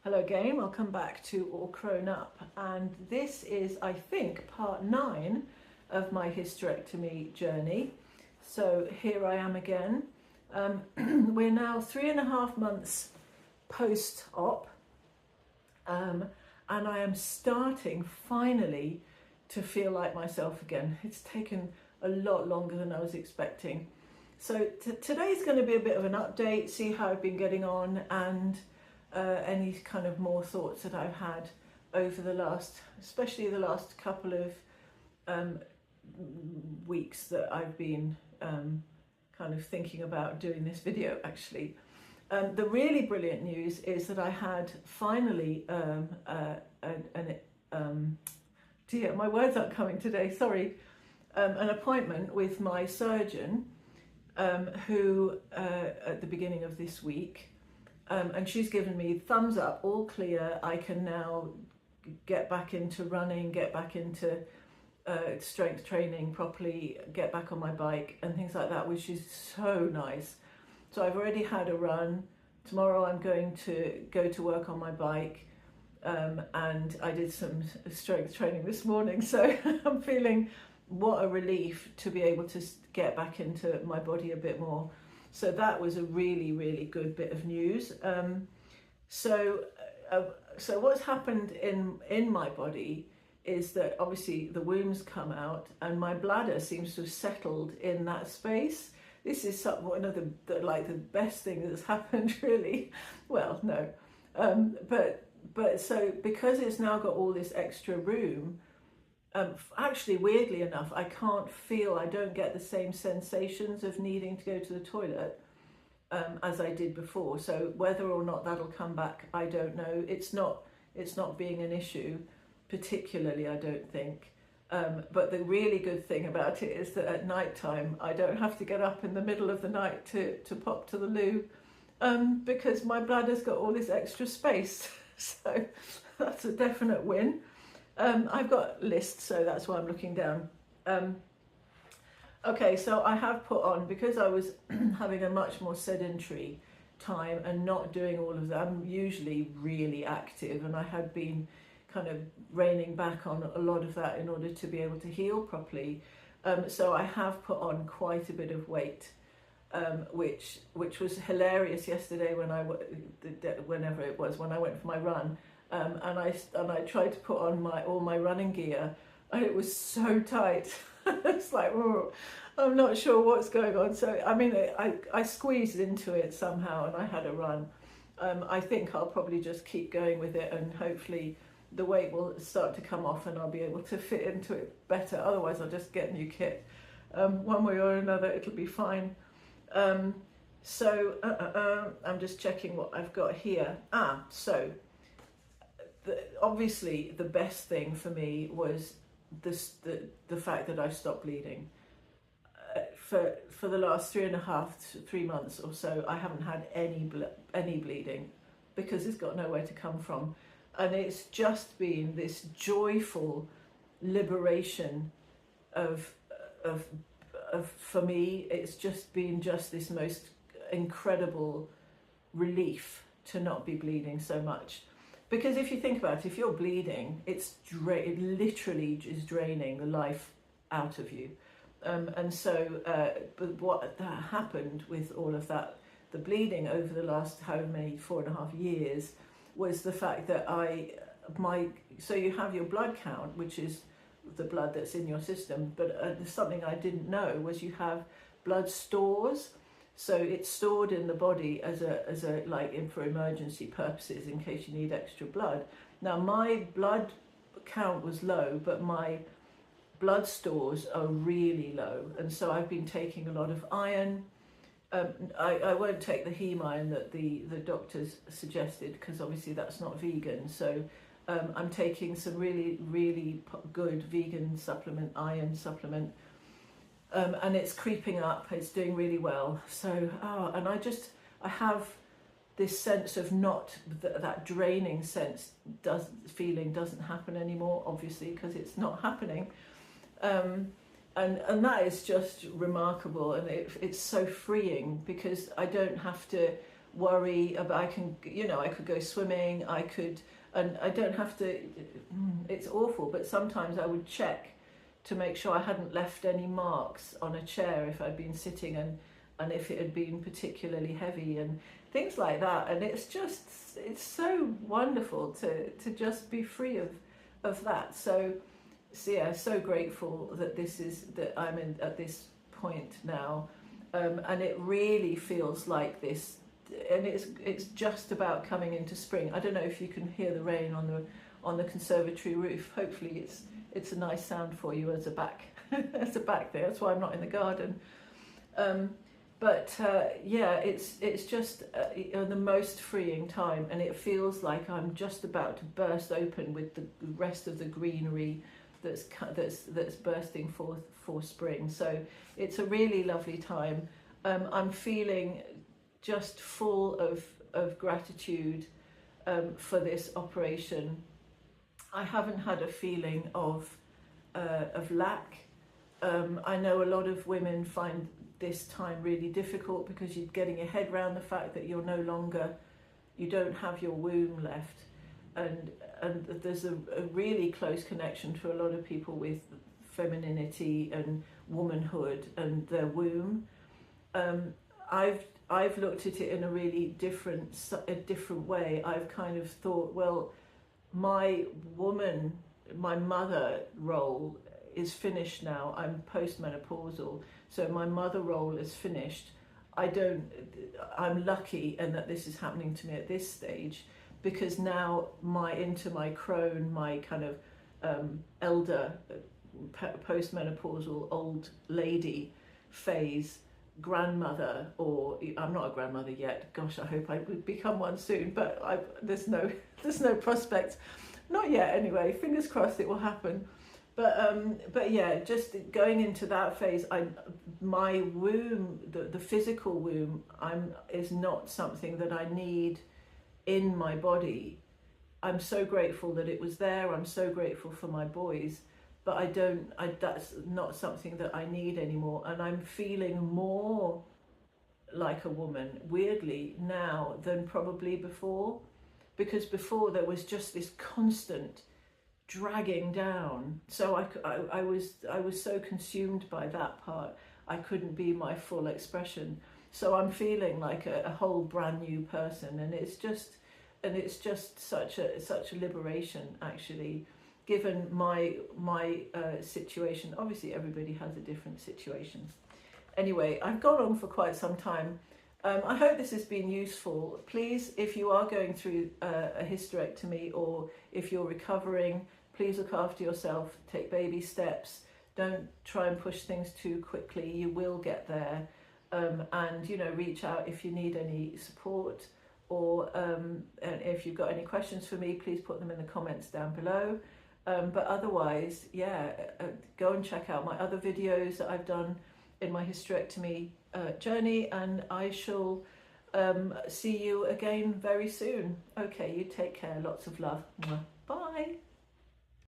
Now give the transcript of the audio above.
Hello again, welcome back to All Grown Up, and this is, I think, part 9 of my hysterectomy journey. So here I am again. We're now 3.5 months post-op, and I am starting finally to feel like myself again. It's taken a lot longer than I was expecting. So today's going to be a bit of an update, see how I've been getting on, and any kind of more thoughts that I've had over the last, especially the last couple of weeks that I've been kind of thinking about doing this video actually. The really brilliant news is that I had finally dear, my words aren't coming today, sorry, an appointment with my surgeon who at the beginning of this week. And she's given me thumbs up, all clear. I can now get back into running, get back into strength training properly, get back on my bike and things like that, which is so nice. So I've already had a run. Tomorrow I'm going to go to work on my bike, and I did some strength training this morning. So I'm feeling what a relief to be able to get back into my body a bit more. So that was a really, really good bit of news. So what's happened in my body is that obviously the womb's come out and my bladder seems to have settled in that space. This is one of the best thing that's happened, really. Well, no, but so because it's now got all this extra room. Actually, weirdly enough, I don't get the same sensations of needing to go to the toilet as I did before. So whether or not that'll come back, I don't know. It's not being an issue, particularly, I don't think. But the really good thing about it is that at night time, I don't have to get up in the middle of the night to pop to the loo because my bladder's got all this extra space. So that's a definite win. I've got lists, so that's why I'm looking down. Okay, so I have put on, because I was having a much more sedentary time and not doing all of that. I'm usually really active, and I had been kind of reining back on a lot of that in order to be able to heal properly. So I have put on quite a bit of weight, which was hilarious yesterday when whenever it was, when I went for my run. And I tried to put on all my running gear, and it was so tight. It's like, oh, I'm not sure what's going on. So I mean, I squeezed into it somehow, and I had a run. I think I'll probably just keep going with it, and hopefully the weight will start to come off, and I'll be able to fit into it better. Otherwise, I'll just get new kit. One way or another, it'll be fine. So I'm just checking what I've got here. So. Obviously, the best thing for me was the fact that I stopped bleeding. For the last 3 months or so, I haven't had any bleeding because it's got nowhere to come from, and it's just been this joyful liberation of for me. It's just been this most incredible relief to not be bleeding so much. Because if you think about it, if you're bleeding, it literally is draining the life out of you. And so, but what happened with all of that, the bleeding over the last 4.5 years, was the fact that so you have your blood count, which is the blood that's in your system, but something I didn't know was you have blood stores. So it's stored in the body as a for emergency purposes in case you need extra blood. Now my blood count was low, but my blood stores are really low, and so I've been taking a lot of iron. I won't take the heme iron that the doctors suggested, because obviously that's not vegan. So I'm taking some really good vegan iron supplement. And it's creeping up, it's doing really well. So, and I have this sense of that draining feeling doesn't happen anymore, obviously, because it's not happening. And that is just remarkable, and it's so freeing, because I don't have to worry about, I can, you know, I could go swimming, I could, and I don't have to, it's awful, but sometimes I would check to make sure I hadn't left any marks on a chair if I'd been sitting, and if it had been particularly heavy and things like that. And it's just, it's so wonderful to just be free of that. So yeah, so grateful that that I'm at this point now. And it really feels like this, and it's just about coming into spring. I don't know if you can hear the rain on the conservatory roof. Hopefully it's a nice sound for you as a back as a back there. That's why I'm not in the garden. Yeah, it's just the most freeing time, and it feels like I'm just about to burst open with the rest of the greenery that's bursting forth for spring. So it's a really lovely time. I'm feeling just full of gratitude for this operation. I haven't had a feeling of lack. I know a lot of women find this time really difficult because you're getting your head around the fact that you don't have your womb left, and there's a really close connection to a lot of people with femininity and womanhood and their womb. I've looked at it in a really different way. I've kind of thought, well, my mother role is finished now. I'm postmenopausal, so my mother role is finished. I'm lucky in that this is happening to me at this stage, because now into my crone, my kind of elder, postmenopausal old lady phase, grandmother, or I'm not a grandmother yet. Gosh, I hope I would become one soon, but there's no prospect, not yet anyway. Fingers crossed it will happen. But yeah, just going into that phase, my womb, the physical womb, is not something that I need in my body. I'm so grateful that it was there. I'm so grateful for my boys, but that's not something that I need anymore. And I'm feeling more like a woman, weirdly, now than probably before, because before there was just this constant dragging down. So I was so consumed by that part, I couldn't be my full expression. So I'm feeling like a whole brand new person, and it's just such a liberation, actually, given my situation. Obviously everybody has a different situation. Anyway, I've gone on for quite some time. I hope this has been useful. Please, if you are going through a hysterectomy, or if you're recovering, please look after yourself, take baby steps, don't try and push things too quickly, you will get there. And reach out if you need any support, or and if you've got any questions for me, please put them in the comments down below. But otherwise, yeah, go and check out my other videos that I've done in my hysterectomy journey, and I shall see you again very soon. Okay, you take care, lots of love. Bye.